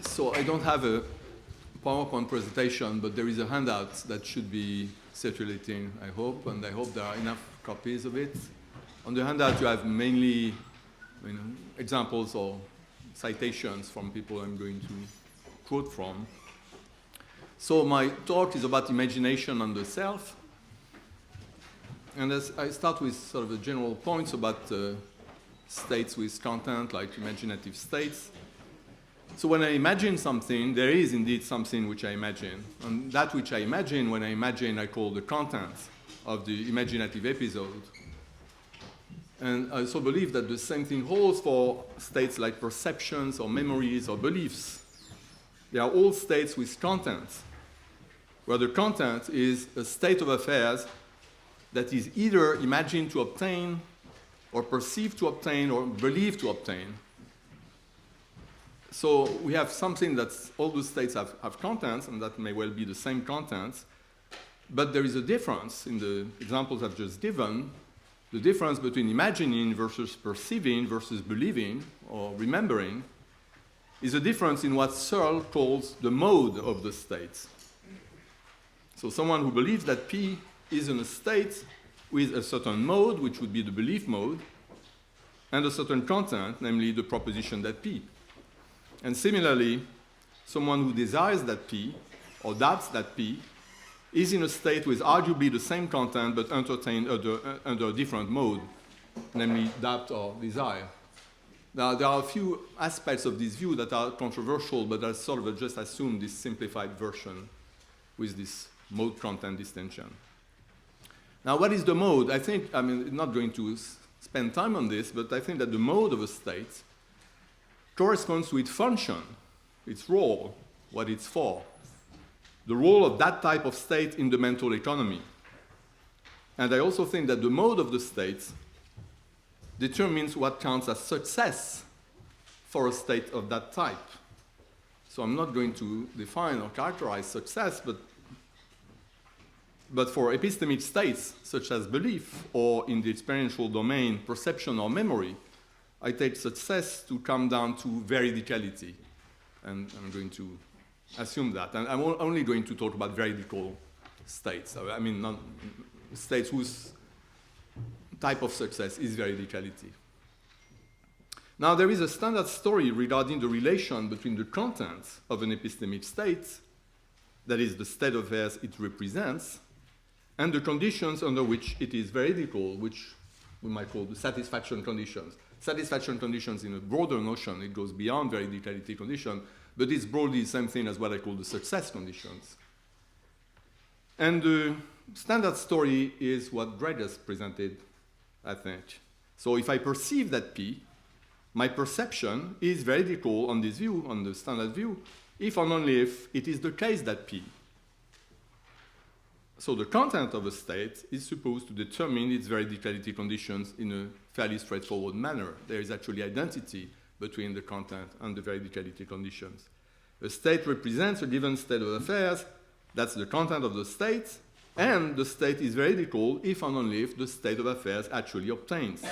So I don't have a PowerPoint presentation, but there is a handout that should be circulating, I hope, and I hope there are enough copies of it. On the handout, you have mainly examples or citations from people I'm going to quote from. So my talk is about imagination and the self. And as I start with sort of the general points about states with content, like imaginative states. So when I imagine something, there is indeed something which I imagine. And that which I imagine, when I imagine, I call the content of the imaginative episode. And I also believe that the same thing holds for states like perceptions or memories or beliefs. They are all states with content, where the content is a state of affairs that is either imagined to obtain, or perceived to obtain, or believed to obtain. So we have something that all those states have contents, and that may well be the same contents, but there is a difference in the examples I've just given. The difference between imagining versus perceiving versus believing or remembering is a difference in what Searle calls the mode of the states. So someone who believes that P is in a state with a certain mode, which would be the belief mode, and a certain content, namely the proposition that P. And similarly, someone who desires that P or doubts that P is in a state with arguably the same content but entertained under a different mode, namely doubt or desire. Now, there are a few aspects of this view that are controversial, but I sort of just assume this simplified version with this mode-content distinction. Now, what is the mode? I'm not going to spend time on this, but I think that the mode of a state corresponds to its function, its role, what it's for, the role of that type of state in the mental economy. And I also think that the mode of the state determines what counts as success for a state of that type. So I'm not going to define or characterize success, but for epistemic states, such as belief, or in the experiential domain, perception or memory, I take success to come down to veridicality. And I'm going to assume that. And I'm only going to talk about veridical states. I mean, states whose type of success is veridicality. Now, there is a standard story regarding the relation between the content of an epistemic state, that is, the state of affairs it represents, and the conditions under which it is veridical, which we might call the satisfaction conditions. Satisfaction conditions in a broader notion, it goes beyond veridicality condition, but it's broadly the same thing as what I call the success conditions. And the standard story is what Greg has presented, I think. So if I perceive that P, my perception is veridical on this view, on the standard view, if and only if it is the case that P. So the content of a state is supposed to determine its veridicality conditions in a fairly straightforward manner. There is actually identity between the content and the veridicality conditions. A state represents a given state of affairs, that's the content of the state, and the state is veridical if and only if the state of affairs actually obtains.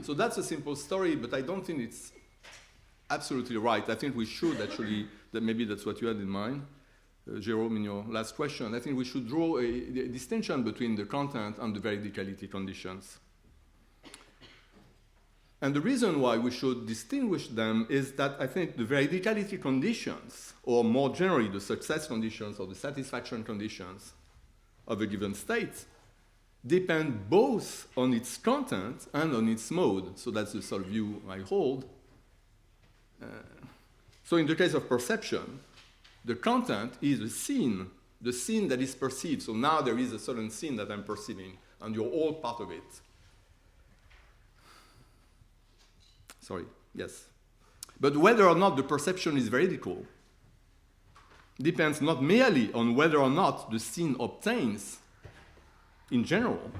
So that's a simple story, but I don't think it's absolutely right. I think we should actually, that maybe that's what you had in mind, Jérôme, in your last question. I think we should draw a distinction between the content and the veridicality conditions. And the reason why we should distinguish them is that I think the veridicality conditions, or more generally the success conditions or the satisfaction conditions of a given state, depend both on its content and on its mode. So that's the sort of view I hold. So in the case of perception, the content is the scene that is perceived. So now there is a certain scene that I'm perceiving, and you're all part of it. Sorry, yes. But whether or not the perception is veridical depends not merely on whether or not the scene obtains in general,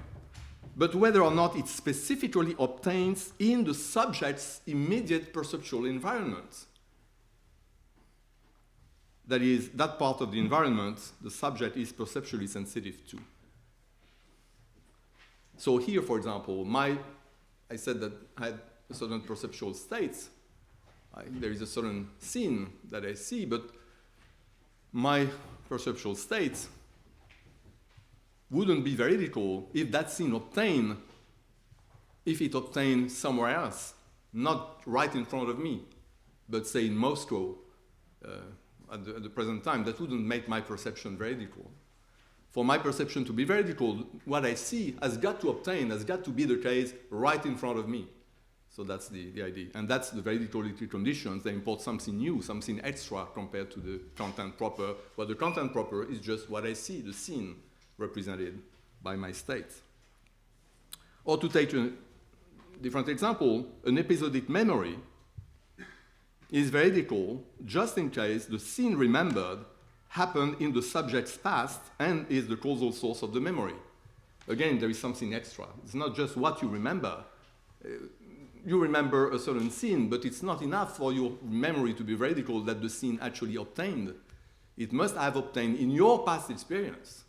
but whether or not it specifically obtains in the subject's immediate perceptual environment. That is, that part of the environment the subject is perceptually sensitive to. So here, for example, I said that I had certain perceptual states. There is a certain scene that I see, but my perceptual state wouldn't be veridical if that scene obtained somewhere else, not right in front of me, but say in Moscow at the present time. That wouldn't make my perception veridical. For my perception to be veridical, what I see has got to be the case right in front of me. So that's the idea. And that's the veridicality conditions. They import something new, something extra compared to the content proper. But the content proper is just what I see, the scene represented by my state. Or to take a different example, an episodic memory is veridical just in case the scene remembered happened in the subject's past and is the causal source of the memory. Again, there is something extra. It's not just what you remember. You remember a certain scene, but it's not enough for your memory to be veridical that the scene actually obtained. It must have obtained in your past experience.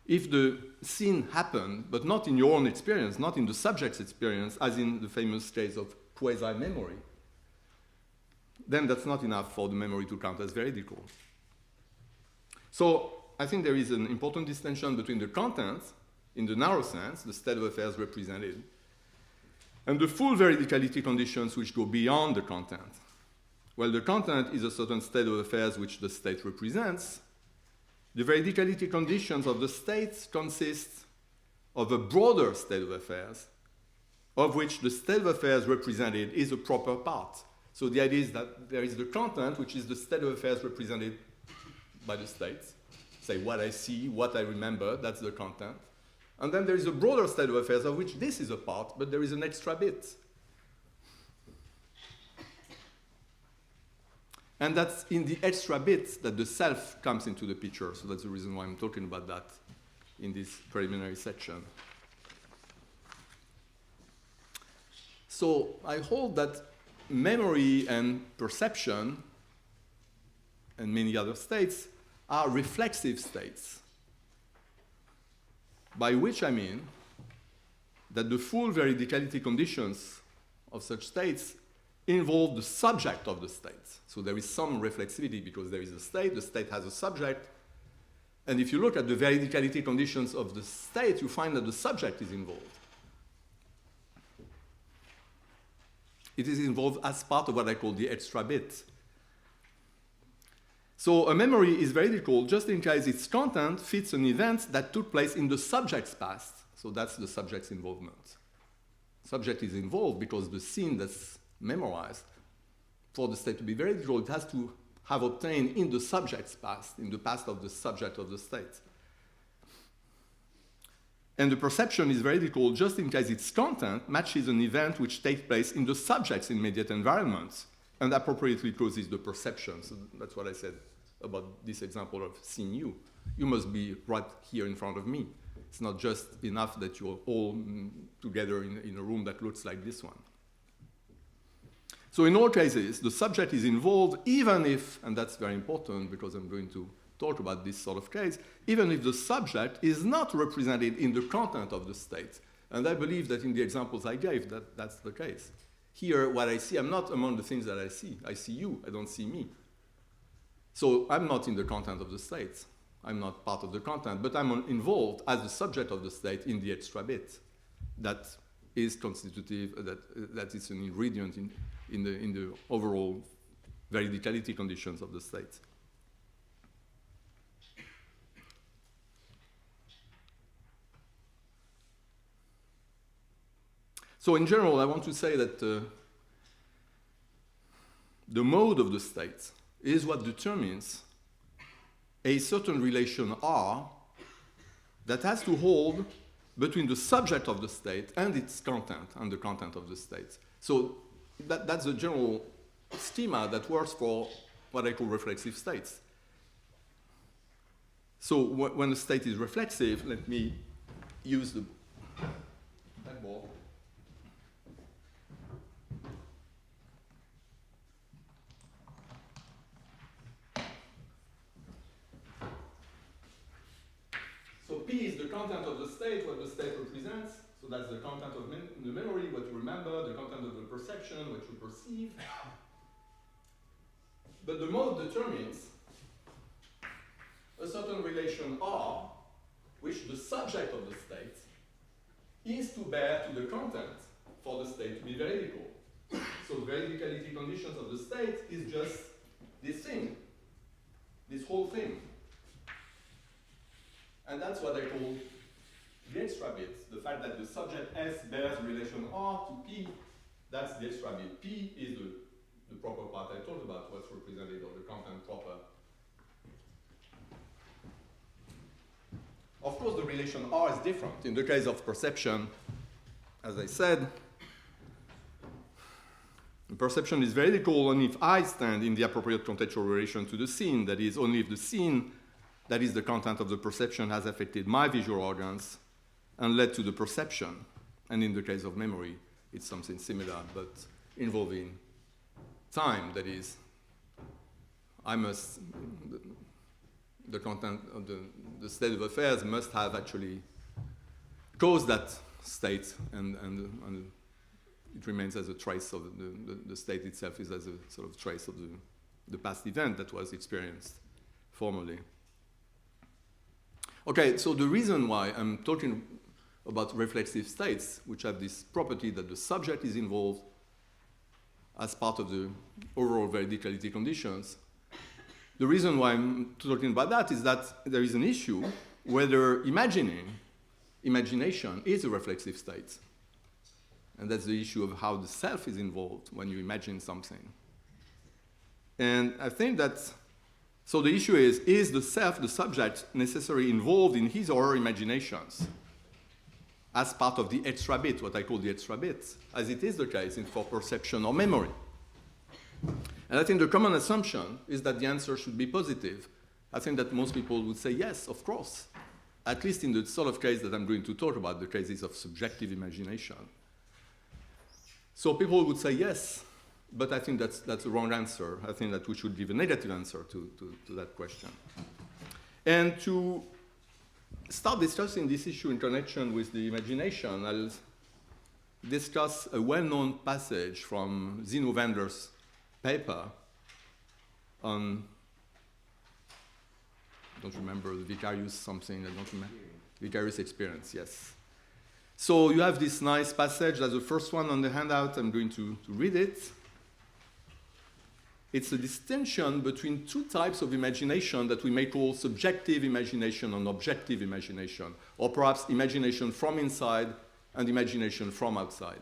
If the scene happened, but not in your own experience, not in the subject's experience, as in the famous case of quasi-memory, then that's not enough for the memory to count as veridical. So I think there is an important distinction between the content, in the narrow sense, the state of affairs represented, and the full veridicality conditions which go beyond the content. Well, the content is a certain state of affairs which the state represents. The veridicality conditions of the state consist of a broader state of affairs, of which the state of affairs represented is a proper part. So the idea is that there is the content, which is the state of affairs represented by the state. Say what I see, what I remember, that's the content. And then there is a broader state of affairs of which this is a part, but there is an extra bit. And that's in the extra bit that the self comes into the picture. So that's the reason why I'm talking about that in this preliminary section. So I hold that memory and perception and many other states are reflexive states, by which I mean that the full veridicality conditions of such states involve the subject of the state. So there is some reflexivity because there is a state, the state has a subject, and if you look at the veridicality conditions of the state, you find that the subject is involved. It is involved as part of what I call the extra bit. So a memory is veridical just in case its content fits an event that took place in the subject's past. So that's the subject's involvement. Subject is involved because the scene that's memorized, for the state to be veridical, it has to have obtained in the subject's past, in the past of the subject of the state. And the perception is veridical just in case its content matches an event which takes place in the subject's immediate environment and appropriately causes the perception. So that's what I said about this example of seeing you. You must be right here in front of me. It's not just enough that you're all together in a room that looks like this one. So in all cases, the subject is involved even if, and that's very important because I'm going to talk about this sort of case, even if the subject is not represented in the content of the state. And I believe that in the examples I gave, that's the case. Here, what I see, I'm not among the things that I see. I see you, I don't see me. So I'm not in the content of the state. I'm not part of the content, but I'm involved as the subject of the state in the extra bit. That is constitutive, that is an ingredient in the overall veridicality conditions of the state. So in general, I want to say that the mode of the state is what determines a certain relation R that has to hold between the subject of the state and its content, and the content of the state. So that's the general schema that works for what I call reflexive states. So when the state is reflexive, let me use the blackboard. So P is the content of the state, what the state represents. So that's the content of the memory, what you remember, the content of the perception, what you perceive. But the mode determines a certain relation R, which the subject of the state is to bear to the content for the state to be veridical. So the veridicality conditions of the state is just this thing, this whole thing. And that's what I call the extra bit. The fact that the subject S bears relation R to P, that's the extra bit. P is the proper part I talked about, what's represented, or the content proper. Of course, the relation R is different. In the case of perception, as I said, perception is veridical only if I stand in the appropriate contextual relation to the scene. That is, only if the scene, that is the content of the perception, has affected my visual organs and led to the perception. And in the case of memory, it's something similar, but involving time. That is, I must, the content of the state of affairs must have actually caused that state, and it remains as a trace of the state itself is as a sort of trace of the past event that was experienced formerly. Okay, so the reason why I'm talking about reflexive states, which have this property that the subject is involved as part of the overall veridicality conditions, the reason why I'm talking about that is that there is an issue whether imagination is a reflexive state. And that's the issue of how the self is involved when you imagine something. And I think that, so the issue is the self, the subject, necessarily involved in his or her imaginations as part of the extra bit, what I call the extra bit, as it is the case for perception or memory? And I think the common assumption is that the answer should be positive. I think that most people would say yes, of course, at least in the sort of case that I'm going to talk about, the cases of subjective imagination. So people would say yes, but I think that's the wrong answer. I think that we should give a negative answer to that question. And to start discussing this issue in connection with the imagination, I'll discuss a well-known passage from Zeno Vander's paper on, I don't remember, the vicarious something, I don't remember. Vicarious experience, yes. So you have this nice passage, that's the first one on the handout. I'm going to read it. It's a distinction between two types of imagination that we may call subjective imagination and objective imagination, or perhaps imagination from inside and imagination from outside.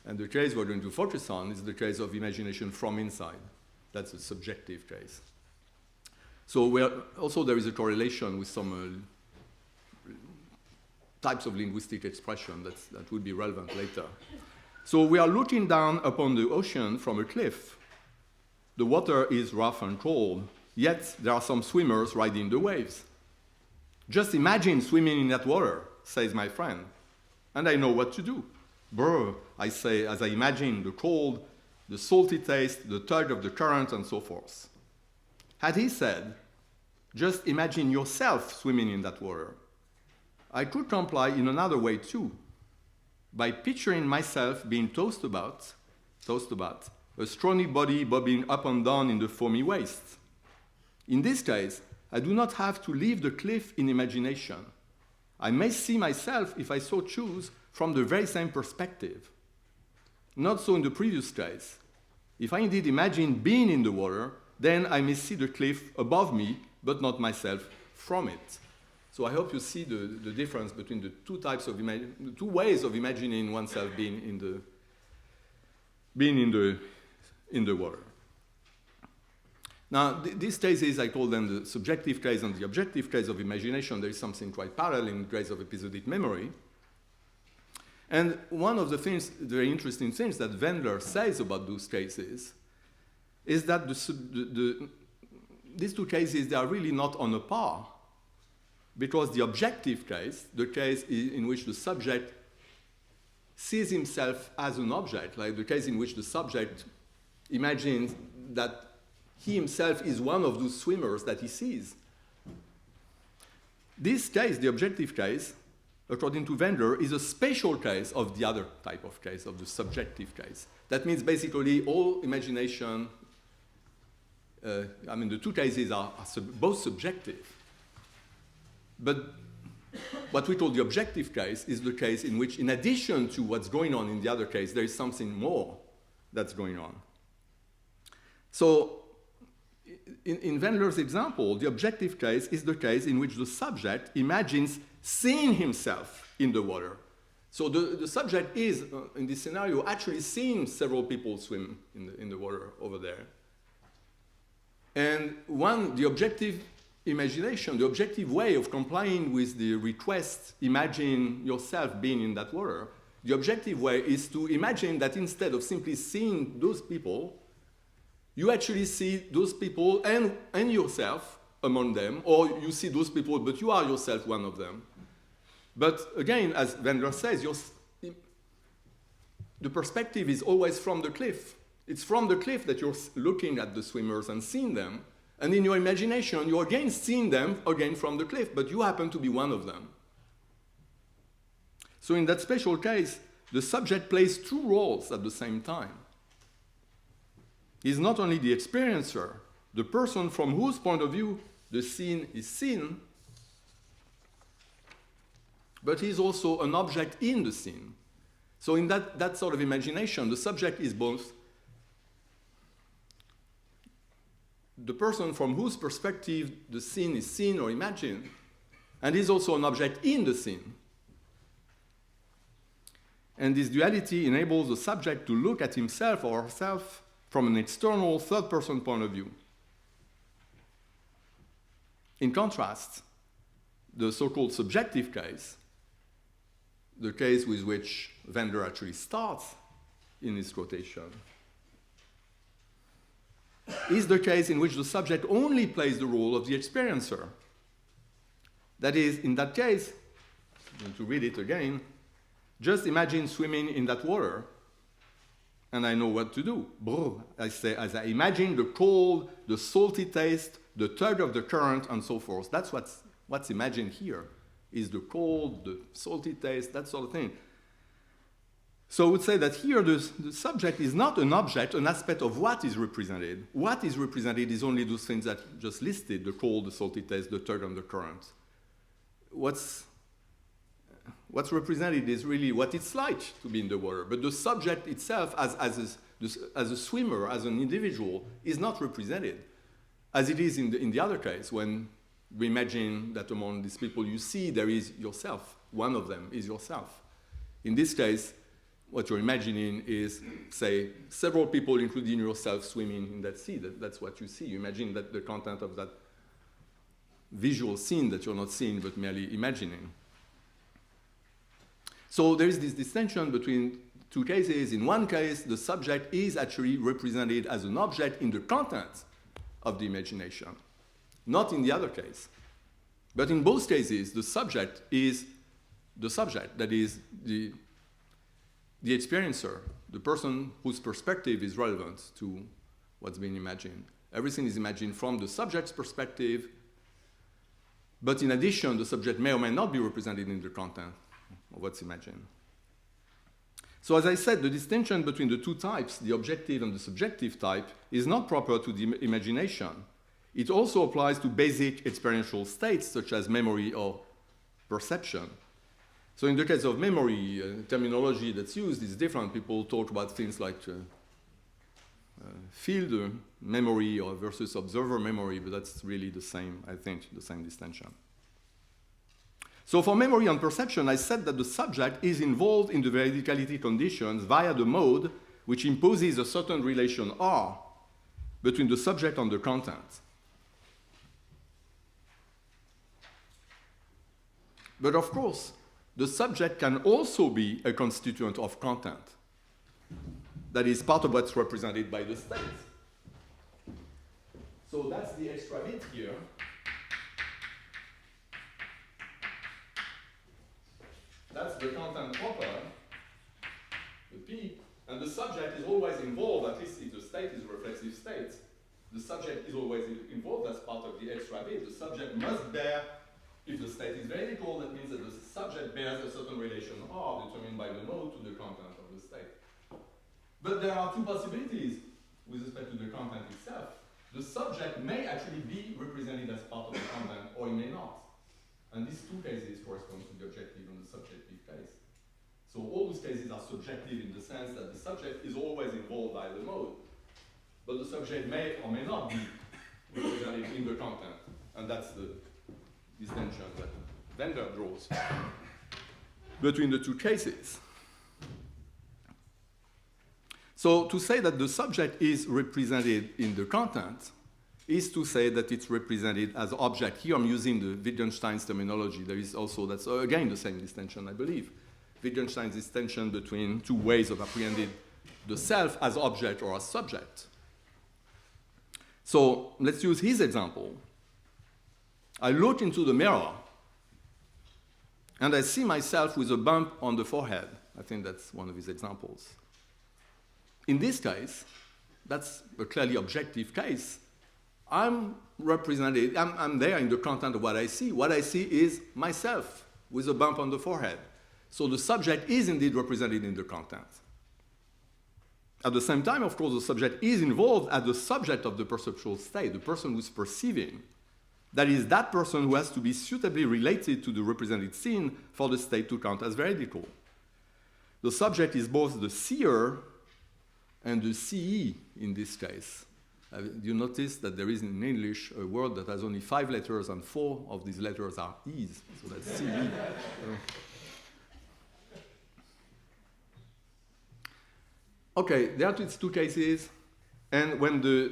And the case we're going to focus on is the case of imagination from inside. That's a subjective case. So also there is a correlation with some types of linguistic expression that would be relevant later. So we are looking down upon the ocean from a cliff. The water is rough and cold, yet there are some swimmers riding the waves. Just imagine swimming in that water, says my friend, and I know what to do. Brr, I say, as I imagine the cold, the salty taste, the tug of the current, and so forth. Had he said, just imagine yourself swimming in that water, I could comply in another way too, by picturing myself being tossed about, a scrawny body bobbing up and down in the foamy waste. In this case, I do not have to leave the cliff in imagination. I may see myself, if I so choose, from the very same perspective. Not so in the previous case. If I indeed imagine being in the water, then I may see the cliff above me, but not myself from it. So I hope you see the difference between the two types of the two ways of imagining oneself being in the water. Now, these cases, I call them the subjective case and the objective case of imagination. There is something quite parallel in the case of episodic memory. And one of the things, the very interesting things that Wendler says about those cases is that these two cases, they are really not on a par. Because the objective case, the case in which the subject sees himself as an object, like the case in which the subject imagines that he himself is one of those swimmers that he sees. This case, the objective case, according to Wendler, is a special case of the other type of case, of the subjective case. That means basically all imagination, the two cases are both subjective. But what we call the objective case is the case in which, in addition to what's going on in the other case, there is something more that's going on. So, in Wendler's example, the objective case is the case in which the subject imagines seeing himself in the water. So the subject is, in this scenario, actually seeing several people swim in the water over there. And the objective imagination, the objective way of complying with the request, imagine yourself being in that water, the objective way is to imagine that instead of simply seeing those people, you actually see those people and yourself among them, or you see those people, but you are yourself one of them. But again, as Wendler says, the perspective is always from the cliff. It's from the cliff that you're looking at the swimmers and seeing them. And in your imagination, you're again seeing them again from the cliff, but you happen to be one of them. So in that special case, the subject plays two roles at the same time. He's not only the experiencer, the person from whose point of view the scene is seen, but he's also an object in the scene. So in that sort of imagination, the subject is both the person from whose perspective the scene is seen or imagined, and is also an object in the scene. And this duality enables the subject to look at himself or herself from an external third-person point of view. In contrast, the so-called subjective case, the case with which Wendler actually starts in his quotation, is the case in which the subject only plays the role of the experiencer. That is, in that case, and to read it again, just imagine swimming in that water, and I know what to do. Brr, I say, as I imagine the cold, the salty taste, the tug of the current, and so forth. That's what's imagined here, is the cold, the salty taste, that sort of thing. So I would say that here the subject is not an object, an aspect of what is represented. What is represented is only those things that I just listed, the cold, the salty taste, the tug and the current. What's represented is really what it's like to be in the water. But the subject itself, as a swimmer, as an individual, is not represented, as it is in the other case, when we imagine that among these people you see, there is yourself. One of them is yourself. In this case, what you're imagining is, say, several people, including yourself, swimming in that sea. That's what you see. You imagine that the content of that visual scene that you're not seeing, but merely imagining. So there is this distinction between two cases. In one case, the subject is actually represented as an object in the content of the imagination, not in the other case. But in both cases, the subject is the subject, that is, the experiencer, the person whose perspective is relevant to what's being imagined. Everything is imagined from the subject's perspective, but in addition, the subject may or may not be represented in the content of what's imagined. So as I said, the distinction between the two types, the objective and the subjective type, is not proper to the imagination. It also applies to basic experiential states such as memory or perception. So in the case of memory, terminology that's used is different. People talk about things like field memory or versus observer memory, but that's really the same, I think, the same distinction. So for memory and perception, I said that the subject is involved in the veridicality conditions via the mode which imposes a certain relation R between the subject and the content. But of course, the subject can also be a constituent of content. That is part of what's represented by the state. So that's the extra bit here. That's the content proper, the P, and the subject is always involved, at least if the state is a reflexive state. The subject is always involved as part of the extra bit. The subject must bear If the state is veridical, that means that the subject bears a certain relation R determined by the mode to the content of the state. But there are two possibilities with respect to the content itself. The subject may actually be represented as part of the content, or it may not. And these two cases correspond to the objective and the subjective case. So all those cases are subjective in the sense that the subject is always involved by the mode, but the subject may or may not be represented in the content. And that's the distinction that Vendor draws between the two cases. So to say that the subject is represented in the content is to say that it's represented as object. Here I'm using the Wittgenstein's terminology. There is also, that's again the same distinction, I believe. Wittgenstein's distinction between two ways of apprehending the self as object or as subject. So let's use his example. I look into the mirror and I see myself with a bump on the forehead. I think that's one of his examples. In this case, that's a clearly objective case. I'm represented, I'm there in the content of what I see. What I see is myself with a bump on the forehead. So the subject is indeed represented in the content. At the same time, of course, the subject is involved as the subject of the perceptual state, the person who's perceiving. That is, that person who has to be suitably related to the represented scene for the state to count as veridical. The subject is both the seer and the CE in this case. You notice that there is in English a word that has only 5 letters and 4 of these letters are E's. So that's CE. Okay, there are two cases, and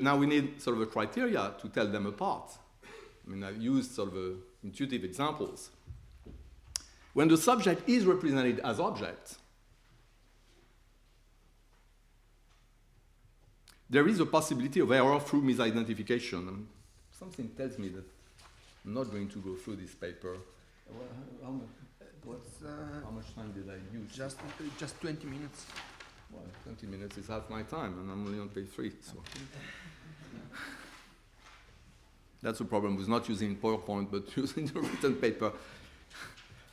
now we need sort of a criteria to tell them apart. I mean, I've used sort of intuitive examples. When the subject is represented as object, there is a possibility of error through misidentification. Something tells me that I'm not going to go through this paper. How much time did I use? Just 20 minutes. Well, 20 minutes is half my time, and I'm only on page 3. So. That's the problem with not using PowerPoint, but using the written paper.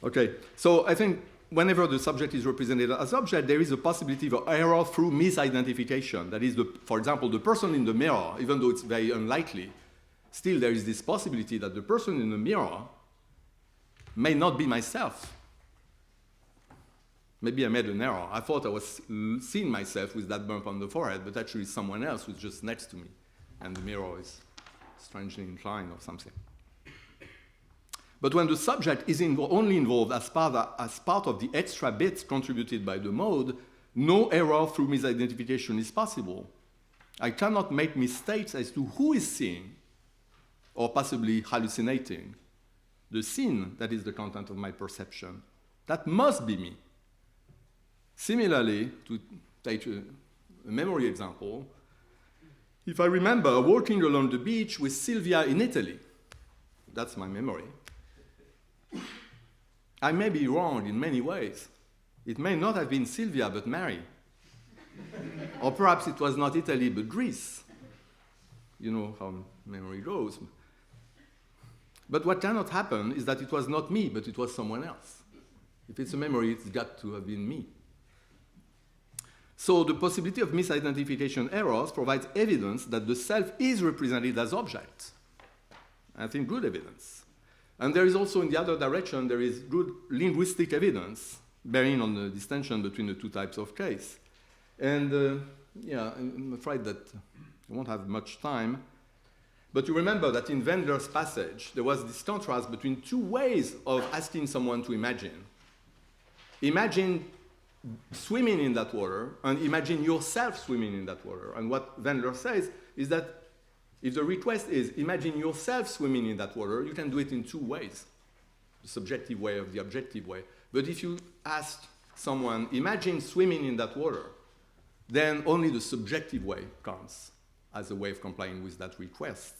Okay, so I think whenever the subject is represented as object, there is a possibility of error through misidentification. That is, for example, the person in the mirror, even though it's very unlikely, still there is this possibility that the person in the mirror may not be myself. Maybe I made an error. I thought I was seeing myself with that bump on the forehead, but actually it's someone else who's just next to me, and the mirror is strangely inclined or something. But when the subject is only involved as part of the extra bits contributed by the mode, no error through misidentification is possible. I cannot make mistakes as to who is seeing or possibly hallucinating. The scene that is the content of my perception, that must be me. Similarly, to take a memory example, if I remember walking along the beach with Sylvia in Italy, that's my memory, I may be wrong in many ways. It may not have been Sylvia, but Mary. Or perhaps it was not Italy, but Greece. You know how memory goes. But what cannot happen is that it was not me, but it was someone else. If it's a memory, it's got to have been me. So the possibility of misidentification errors provides evidence that the self is represented as object. I think good evidence. And there is also, in the other direction, there is good linguistic evidence bearing on the distinction between the two types of case. And yeah, I'm afraid that I won't have much time. But you remember that in Wendler's passage, there was this contrast between two ways of asking someone to imagine. Imagine swimming in that water, and imagine yourself swimming in that water. And what Wendler says is that if the request is imagine yourself swimming in that water, you can do it in two ways, the subjective way or the objective way. But if you ask someone, imagine swimming in that water, then only the subjective way counts as a way of complying with that request.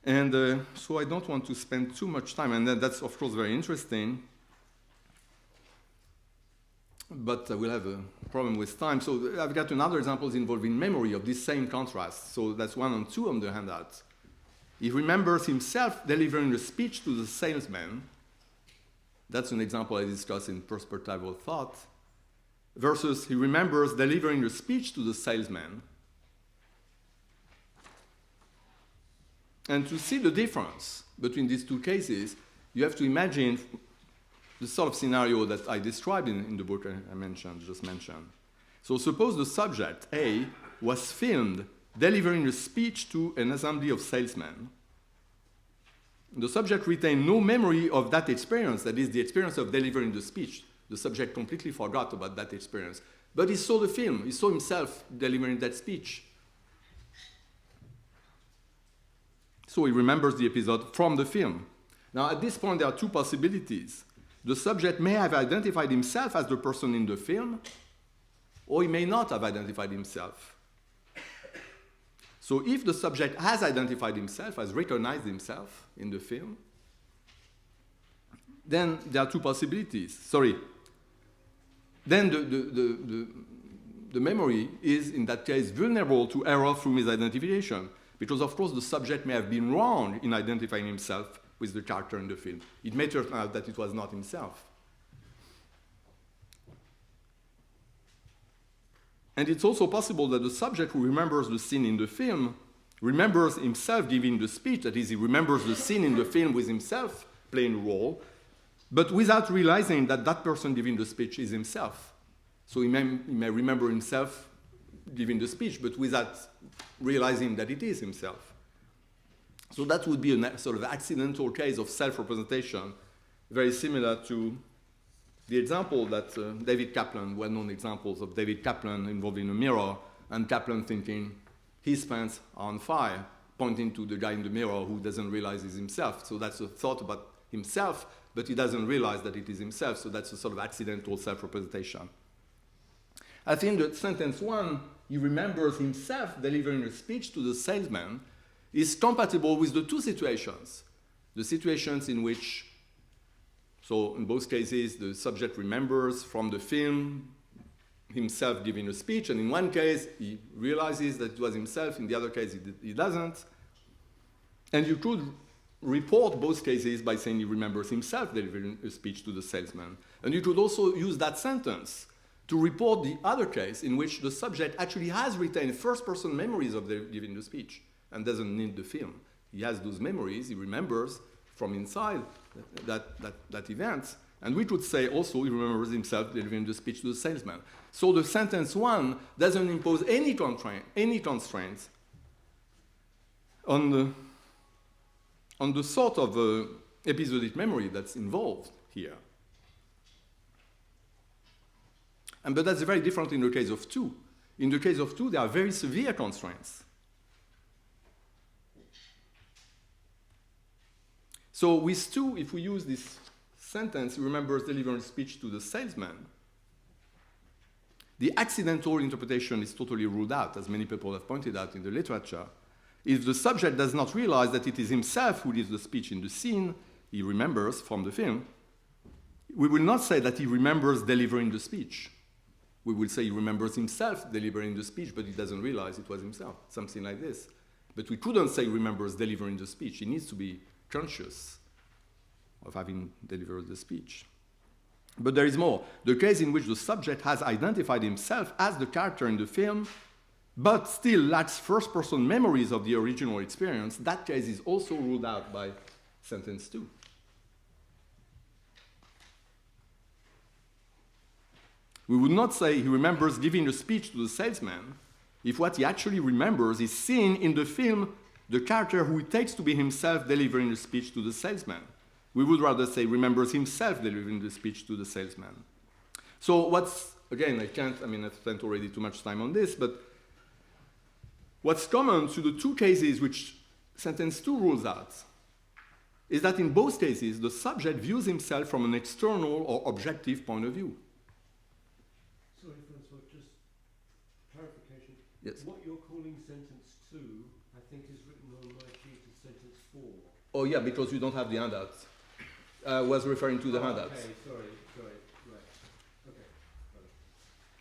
And so I don't want to spend too much time, and that's of course very interesting, but we'll have a problem with time. So I've got another examples involving memory of this same contrast. So that's 1 and 2 on the handout. he remembers himself delivering a speech to the salesman. That's an example I discussed in perspectival thought. Versus he remembers delivering a speech to the salesman. And to see the difference between these two cases, you have to imagine the sort of scenario that I described in the book just mentioned. So suppose the subject, A, was filmed delivering a speech to an assembly of salesmen. The subject retained no memory of that experience, that is, the experience of delivering the speech. The subject completely forgot about that experience. But he saw the film, he saw himself delivering that speech. So he remembers the episode from the film. Now, at this point, there are two possibilities. The subject may have identified himself as the person in the film, or he may not have identified himself. So if the subject has identified himself, has recognized himself in the film, then there are two possibilities. Then the memory is, in that case, vulnerable to error through misidentification, because, of course, the subject may have been wrong in identifying himself with the character in the film. It may turn out that it was not himself. And it's also possible that the subject who remembers the scene in the film remembers himself giving the speech, that is, he remembers the scene in the film with himself playing a role, but without realizing that that person giving the speech is himself. So he may remember himself giving the speech, but without realizing that it is himself. So that would be a sort of accidental case of self-representation, very similar to the example that David Kaplan, well-known examples of David Kaplan involving a mirror, and Kaplan thinking his pants are on fire, pointing to the guy in the mirror who doesn't realize he's himself. So that's a thought about himself, but he doesn't realize that it is himself. So that's a sort of accidental self-representation. I think that sentence one, he remembers himself delivering a speech to the salesman, is compatible with the two situations. The situations in which, so in both cases, the subject remembers from the film himself giving a speech, and in one case, he realizes that it was himself, in the other case, he doesn't. And you could report both cases by saying he remembers himself delivering a speech to the salesman. And you could also use that sentence to report the other case in which the subject actually has retained first-person memories of giving the speech and doesn't need the film. He has those memories, he remembers from inside that event, and we could say also he remembers himself delivering the speech to the salesman. So the sentence one doesn't impose any constraints on the sort of episodic memory that's involved here. But that's very different in the case of two. In the case of two, there are very severe constraints. So with two, if we use this sentence, he remembers delivering speech to the salesman, the accidental interpretation is totally ruled out, as many people have pointed out in the literature. If the subject does not realize that it is himself who gives the speech in the scene he remembers from the film, we will not say that he remembers delivering the speech. We will say he remembers himself delivering the speech, but he doesn't realize it was himself, something like this. But we couldn't say he remembers delivering the speech. He needs to be conscious of having delivered the speech. But there is more. The case in which the subject has identified himself as the character in the film, but still lacks first-person memories of the original experience, that case is also ruled out by sentence two. We would not say he remembers giving a speech to the salesman if what he actually remembers is seeing in the film the character who he takes to be himself delivering the speech to the salesman. We would rather say remembers himself delivering the speech to the salesman. So again, I've spent already too much time on this, but what's common to the two cases which sentence two rules out is that in both cases, the subject views himself from an external or objective point of view. Sorry, François, just clarification. Yes. What you're calling sentence 2, I think is written on my sheet as sentence 4. Oh yeah, because you don't have the handouts. I was referring to the handouts. Okay, sorry, right. Okay, got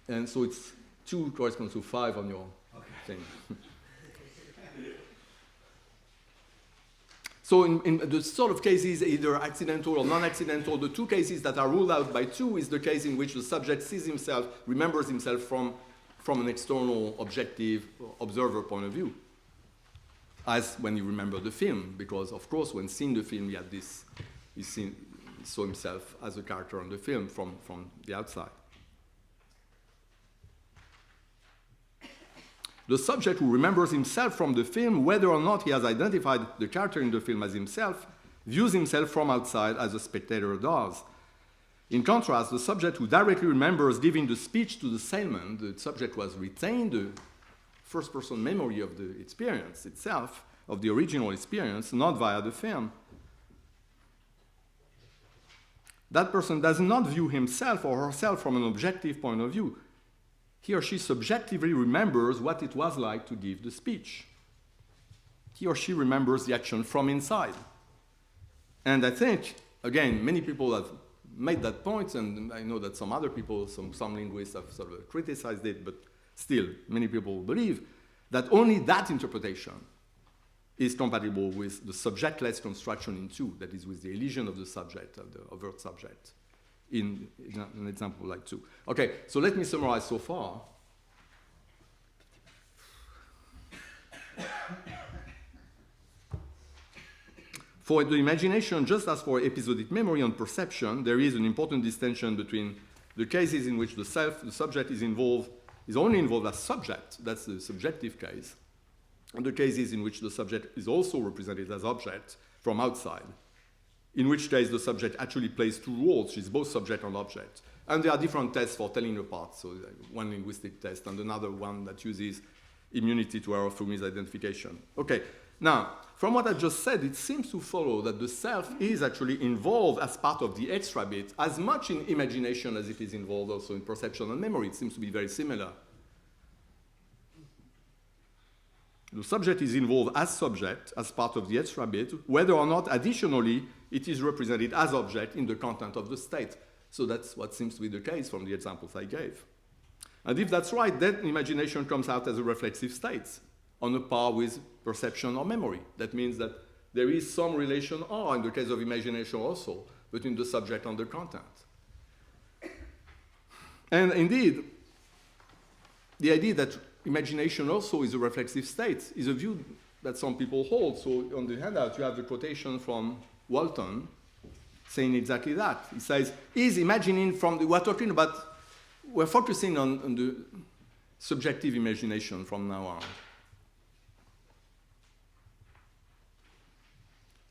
it. And so it's 2 corresponds to 5 on your thing. So in the sort of cases, either accidental or non-accidental, the two cases that are ruled out by two is the case in which the subject sees himself, remembers himself from an external, objective, observer point of view. As when you remember the film, because of course when seeing the film, he had this, he saw himself as a character on the film from the outside. The subject who remembers himself from the film, whether or not he has identified the character in the film as himself, views himself from outside as a spectator does. In contrast, the subject who directly remembers giving the speech to the salesman, the subject was retained the first-person memory of the experience itself, of the original experience, not via the film. That person does not view himself or herself from an objective point of view. He or she subjectively remembers what it was like to give the speech. He or she remembers the action from inside. And I think, again, many people have made that point, and I know that some other people, some linguists have sort of criticized it, but still, many people believe that only that interpretation is compatible with the subjectless construction in two, that is, with the elision of the subject, of the overt subject, in an example like two. Okay, so let me summarize so far. For the imagination, just as for episodic memory and perception, there is an important distinction between the cases in which the subject is only involved as subject, that's the subjective case, and the cases in which the subject is also represented as object from outside, in which case the subject actually plays two roles, she's both subject and object. And there are different tests for telling apart, so one linguistic test and another one that uses immunity to error through misidentification. Okay, now, from what I just said, it seems to follow that the self is actually involved as part of the extra bit, as much in imagination as it is involved also in perception and memory. It seems to be very similar. The subject is involved as subject, as part of the extra bit, whether or not additionally it is represented as object in the content of the state. So that's what seems to be the case from the examples I gave. And if that's right, then imagination comes out as a reflexive state, on a par with perception or memory. That means that there is some relation, or in the case of imagination also, between the subject and the content. And indeed, the idea that imagination also is a reflexive state is a view that some people hold. So on the handout, you have the quotation from Walton saying exactly that. He says, is imagining from the, we're focusing on the subjective imagination from now on.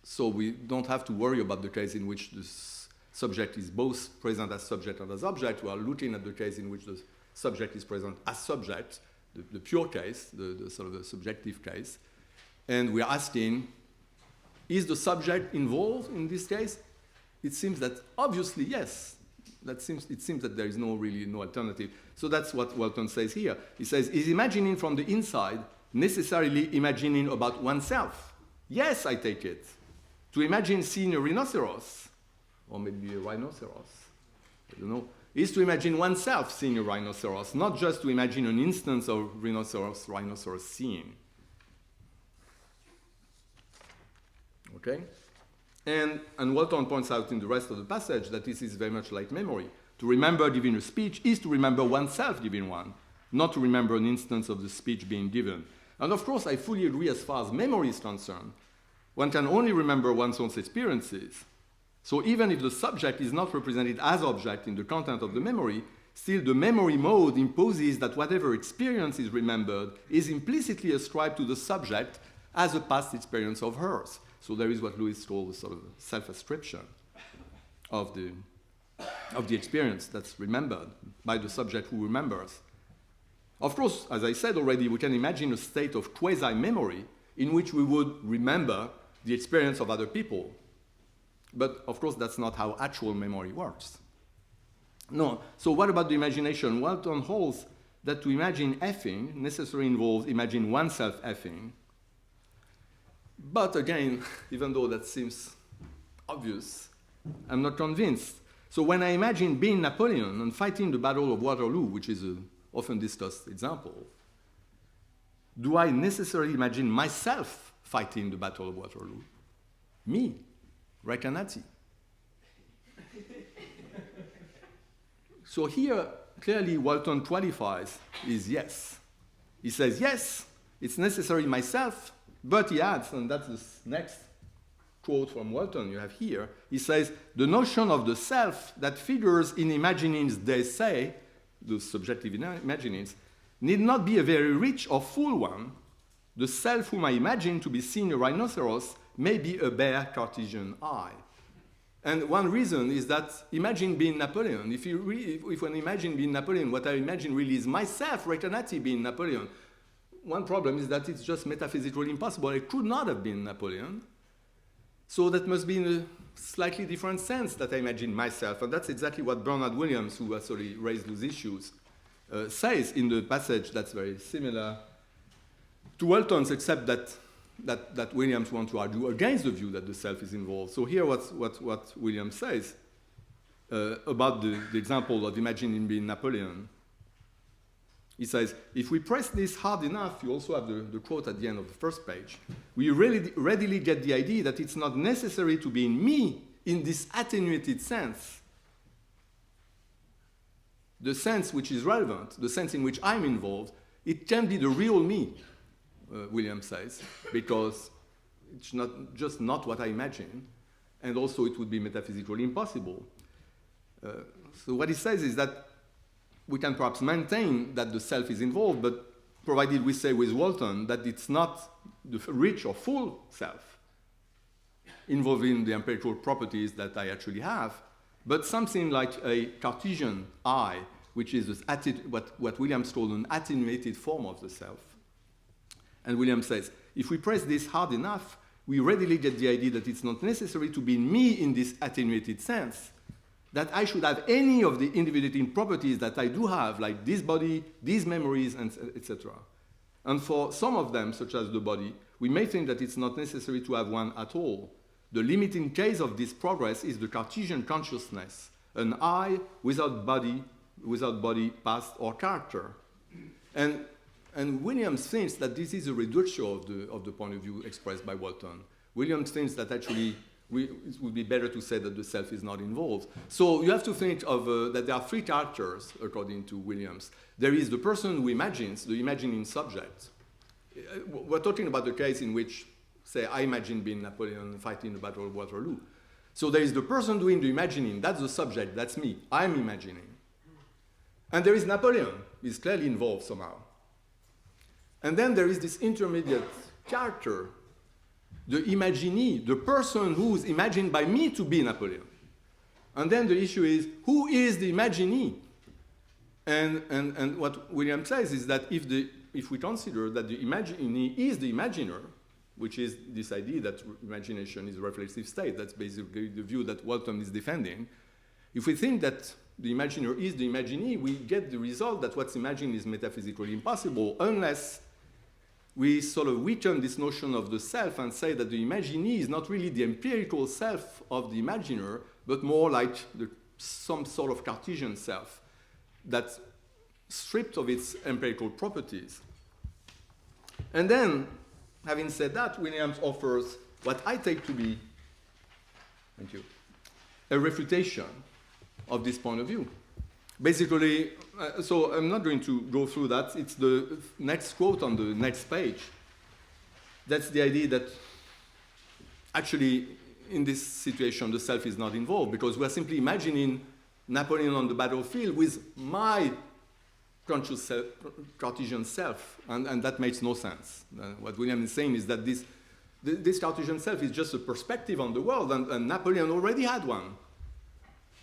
So we don't have to worry about the case in which the subject is both present as subject and as object. We are looking at the case in which the subject is present as subject, the pure case, the sort of the subjective case. And we are asking, is the subject involved in this case? It seems that obviously yes. It seems that there is really no alternative. So that's what Walton says here. He says, is imagining from the inside necessarily imagining about oneself? Yes, I take it. To imagine seeing a rhinoceros, or maybe a rhinoceros, I don't know, is to imagine oneself seeing a rhinoceros, not just to imagine an instance of rhinoceros seeing. Okay? And Walton points out in the rest of the passage that this is very much like memory. To remember giving a speech is to remember oneself giving one, not to remember an instance of the speech being given. And of course, I fully agree as far as memory is concerned. One can only remember one's own experiences. So even if the subject is not represented as object in the content of the memory, still the memory mode imposes that whatever experience is remembered is implicitly ascribed to the subject as a past experience of hers. So there is what Lewis calls sort of self-ascription of the experience that's remembered by the subject who remembers. Of course, as I said already, we can imagine a state of quasi-memory in which we would remember the experience of other people. But of course, that's not how actual memory works. No. So what about the imagination? Walton holds that to imagine effing necessarily involves imagine oneself effing. But again, even though that seems obvious, I'm not convinced. So when I imagine being Napoleon and fighting the Battle of Waterloo, which is an often discussed example, do I necessarily imagine myself fighting the Battle of Waterloo? Me, Recanati. So here, clearly, Walton qualifies is yes. He says, yes, it's necessary myself, but he adds, and that's the next quote from Walton you have here, he says, the notion of the self that figures in imaginings they say, the subjective imaginings, need not be a very rich or full one. The self whom I imagine to be seeing a rhinoceros may be a bare Cartesian eye. And one reason is that imagine being Napoleon. If when I imagine being Napoleon, what I imagine really is myself, Recanati, being Napoleon. One problem is that it's just metaphysically impossible. It could not have been Napoleon. So that must be in a slightly different sense that I imagine myself. And that's exactly what Bernard Williams, who actually raised those issues, says in the passage that's very similar to Walton's, except that Williams wants to argue against the view that the self is involved. So here what Williams says about the example of imagining being Napoleon. He says, if we press this hard enough, you also have the quote at the end of the first page, we really readily get the idea that it's not necessary to be in me in this attenuated sense. The sense which is relevant, the sense in which I'm involved, it can be the real me, Williams says, because it's not what I imagine, and also it would be metaphysically impossible. So what he says is that we can perhaps maintain that the self is involved, but provided we say with Walton that it's not the rich or full self involving the empirical properties that I actually have, but something like a Cartesian I, which is what Williams called an attenuated form of the self. And Williams says, if we press this hard enough, we readily get the idea that it's not necessary to be me in this attenuated sense, that I should have any of the individuating properties that I do have, like this body, these memories, and etc. And for some of them, such as the body, we may think that it's not necessary to have one at all. The limiting case of this progress is the Cartesian consciousness, an I without body, past, or character. And Williams thinks that this is a reductio of the point of view expressed by Walton. Williams thinks that actually it would be better to say that the self is not involved. So you have to think of that there are three characters, according to Williams. There is the person who imagines, the imagining subject. We're talking about the case in which, say, I imagine being Napoleon fighting the Battle of Waterloo. So there is the person doing the imagining, that's the subject, that's me, I'm imagining. And there is Napoleon, he's clearly involved somehow. And then there is this intermediate character, the imaginee, the person who's imagined by me to be Napoleon. And then the issue is, who is the imaginee? And what William says is that if we consider that the imaginee is the imaginer, which is this idea that imagination is a reflexive state, that's basically the view that Walton is defending. If we think that the imaginer is the imaginee, we get the result that what's imagined is metaphysically impossible, unless we sort of weaken this notion of the self and say that the imaginee is not really the empirical self of the imaginer, but more like some sort of Cartesian self that's stripped of its empirical properties. And then, having said that, Williams offers what I take to be, thank you, a refutation of this point of view. Basically, so I'm not going to go through that. It's the next quote on the next page. That's the idea that actually, in this situation, the self is not involved because we're simply imagining Napoleon on the battlefield with my conscious Cartesian self, and that makes no sense. What William is saying is that this Cartesian self is just a perspective on the world, and Napoleon already had one.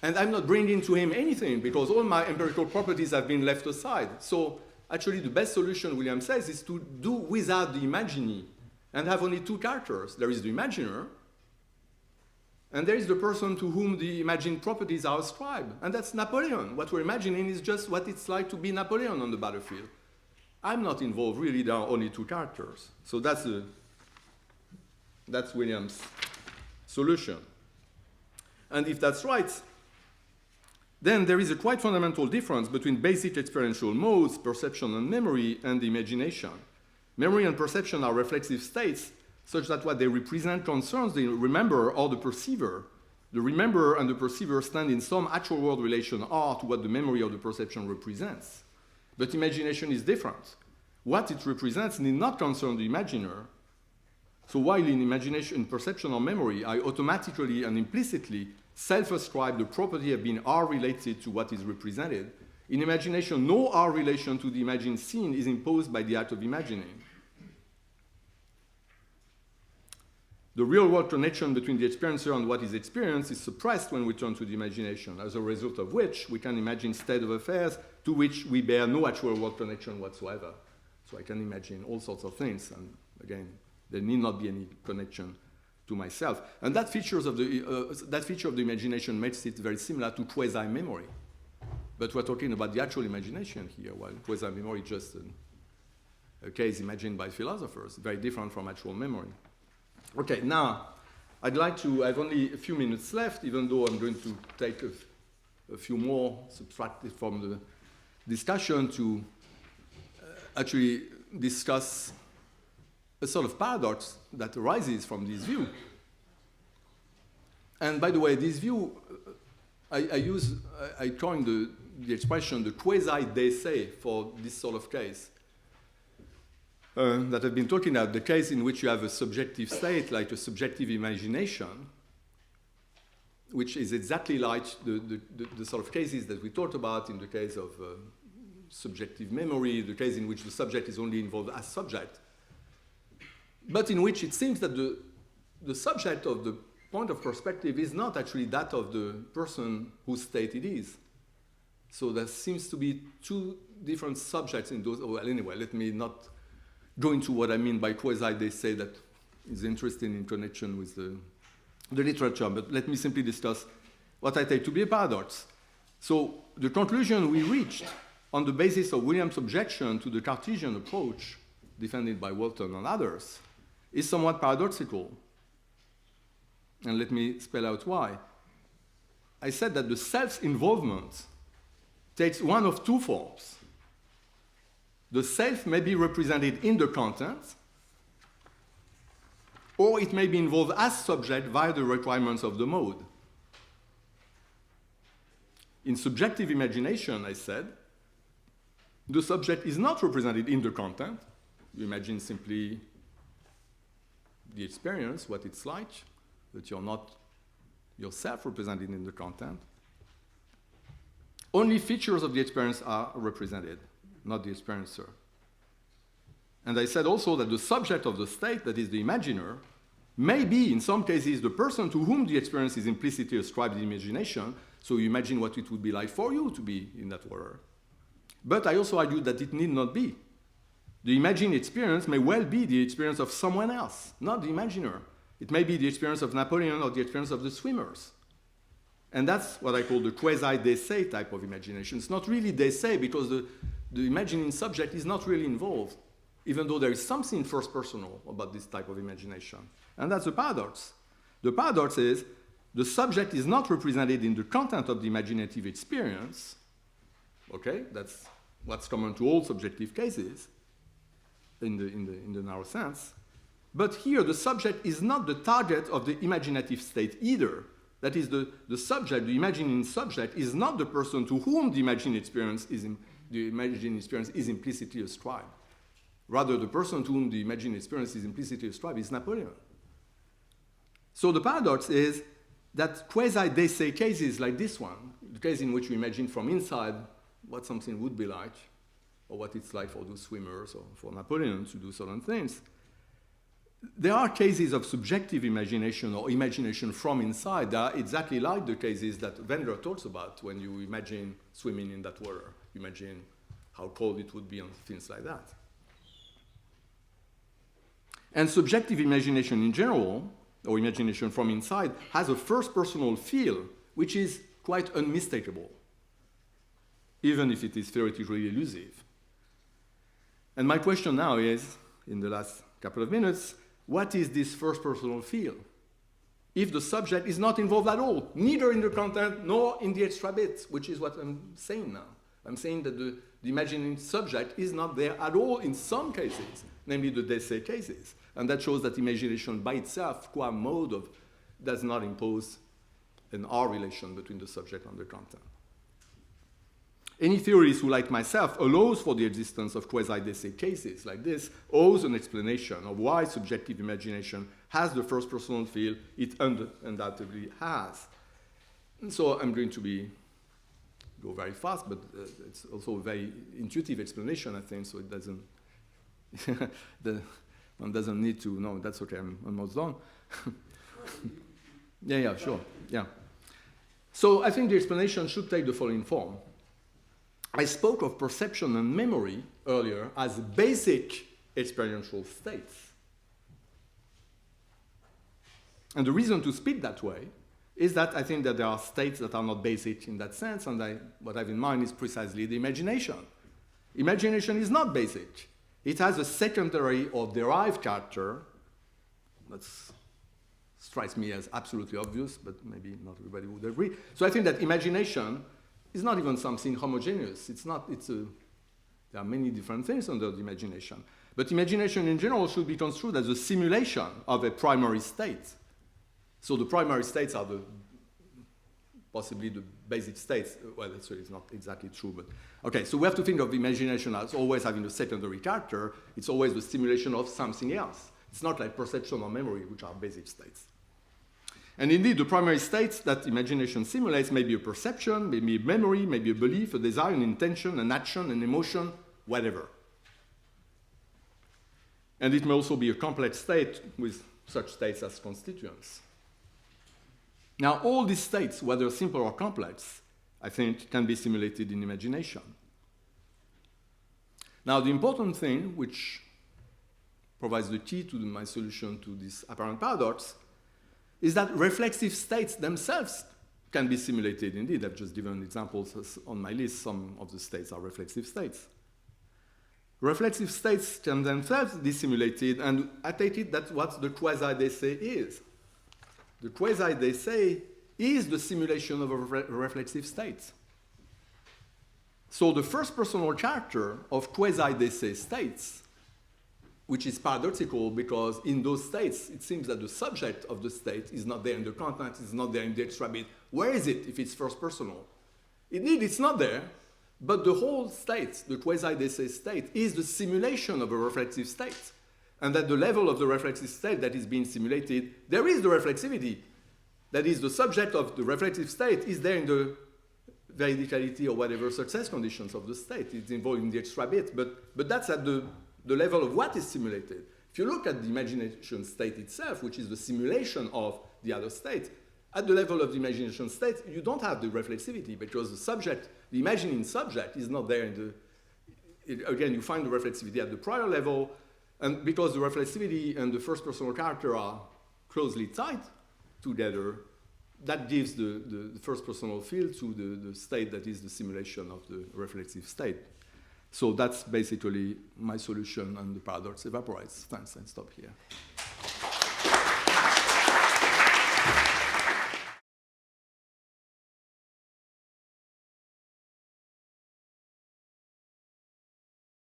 And I'm not bringing to him anything because all my empirical properties have been left aside. So actually the best solution, William says, is to do without the imaginee and have only two characters. There is the imaginer, and there is the person to whom the imagined properties are ascribed. And that's Napoleon. What we're imagining is just what it's like to be Napoleon on the battlefield. I'm not involved, really, there are only two characters. So that's William's solution. And if that's right, then there is a quite fundamental difference between basic experiential modes, perception and memory, and the imagination. Memory and perception are reflexive states, such that what they represent concerns the rememberer or the perceiver. The rememberer and the perceiver stand in some actual world relation R to what the memory or the perception represents. But imagination is different. What it represents need not concern the imaginer. So while in imagination, perception, or memory, I automatically and implicitly self-ascribe the property of being R-related to what is represented, in imagination, no R relation to the imagined scene is imposed by the act of imagining. The real-world connection between the experiencer and what is experienced is suppressed when we turn to the imagination, as a result of which we can imagine state of affairs to which we bear no actual world connection whatsoever. So I can imagine all sorts of things, and again, there need not be any connection to myself. And that feature of the imagination makes it very similar to quasi-memory. But we're talking about the actual imagination here, while quasi-memory is just a case imagined by philosophers, very different from actual memory. Okay, now, I'd like to, I have only a few minutes left, even though I'm going to take a few more subtracted from the discussion to actually discuss a sort of paradox that arises from this view. And by the way, this view, I coined the expression, the quasi-décès for this sort of case. That I've been talking about, the case in which you have a subjective state, like a subjective imagination, which is exactly like the sort of cases that we talked about in the case of subjective memory, the case in which the subject is only involved as subject, but in which it seems that the subject of the point of perspective is not actually that of the person whose state it is. So there seems to be two different subjects in those. Well, anyway, let me not go into what I mean by quasi-décès that is interesting in connection with the literature, but let me simply discuss what I take to be a paradox. So the conclusion we reached on the basis of William's objection to the Cartesian approach defended by Walton and others is somewhat paradoxical. And let me spell out why. I said that the self-involvement takes one of two forms. The self may be represented in the content, or it may be involved as subject via the requirements of the mode. In subjective imagination, I said, the subject is not represented in the content. You imagine simply the experience, what it's like, but you're not yourself represented in the content. Only features of the experience are represented, not the experiencer. And I said also that the subject of the state, that is the imaginer, may be, in some cases, the person to whom the experience is implicitly ascribed in imagination, so you imagine what it would be like for you to be in that water. But I also argued that it need not be. The imagined experience may well be the experience of someone else, not the imaginer. It may be the experience of Napoleon or the experience of the swimmers. And that's what I call the quasi-décès type of imagination. It's not really décès because the imagining subject is not really involved, even though there is something first-personal about this type of imagination. And that's the paradox. The paradox is the subject is not represented in the content of the imaginative experience. Okay, that's what's common to all subjective cases in the narrow sense. But here, the subject is not the target of the imaginative state either. That is, the subject, the imagining subject, is not the person to whom the imagined experience is implicitly ascribed. Rather, the person to whom the imagined experience is implicitly ascribed is Napoleon. So the paradox is that quasi-décès cases like this one, the case in which we imagine from inside what something would be like, or what it's like for those swimmers or for Napoleon to do certain things, there are cases of subjective imagination or imagination from inside that are exactly like the cases that Wenger talks about when you imagine swimming in that water. You imagine how cold it would be and things like that. And subjective imagination in general, or imagination from inside, has a first-personal feel which is quite unmistakable, even if it is theoretically elusive. And my question now is, in the last couple of minutes, what is this first-personal feel? If the subject is not involved at all, neither in the content nor in the extra bits, which is what I'm saying now. I'm saying that the imagining subject is not there at all in some cases, namely the décès cases. And that shows that imagination by itself, qua mode of, does not impose an R relation between the subject and the content. Any theorist who, like myself, allows for the existence of quasi-DC cases like this owes an explanation of why subjective imagination has the first personal feel it undoubtedly has. And so I'm going to go very fast, but it's also a very intuitive explanation, I think, so it doesn't, one doesn't need to, no, that's okay, I'm almost done. Yeah, sure, yeah. So I think the explanation should take the following form. I spoke of perception and memory earlier as basic experiential states. And the reason to speak that way is that I think that there are states that are not basic in that sense, and what I have in mind is precisely the imagination. Imagination is not basic. It has a secondary or derived character. That strikes me as absolutely obvious, but maybe not everybody would agree. So I think that imagination is not even something homogeneous. There are many different things under the imagination. But imagination in general should be construed as a simulation of a primary state. So the primary states are possibly the basic states. Well, that's really not exactly true, but okay. So we have to think of imagination as always having a secondary character. It's always the simulation of something else. It's not like perception or memory, which are basic states. And indeed, the primary states that imagination simulates may be a perception, maybe a memory, maybe a belief, a desire, an intention, an action, an emotion, whatever. And it may also be a complex state with such states as constituents. Now, all these states, whether simple or complex, I think can be simulated in imagination. Now, the important thing, which provides the key to my solution to this apparent paradox, is that reflexive states themselves can be simulated. Indeed, I've just given examples on my list. Some of the states are reflexive states. Reflexive states can themselves be simulated, and I take it that's what the quasi-DC is. The quasi-DC is the simulation of a reflexive state. So the first personal character of quasi-DC states, which is paradoxical because in those states, it seems that the subject of the state is not there in the content, it's not there in the extra bit. Where is it if it's first personal? Indeed, it's not there, but the whole state, the quasi-DC state, is the simulation of a reflexive state. And at the level of the reflexive state that is being simulated, there is the reflexivity. That is, the subject of the reflexive state is there in the veridicality or whatever success conditions of the state. It's involved in the extra bit, but that's at the level of what is simulated. If you look at the imagination state itself, which is the simulation of the other state, at the level of the imagination state, you don't have the reflexivity because the subject, the imagining subject, is not there in the... Again, you find the reflexivity at the prior level, and because the reflexivity and the first personal character are closely tied together, that gives the first personal feel to the state that is the simulation of the reflexive state. So that's basically my solution, and the paradox evaporates. Thanks, and stop here.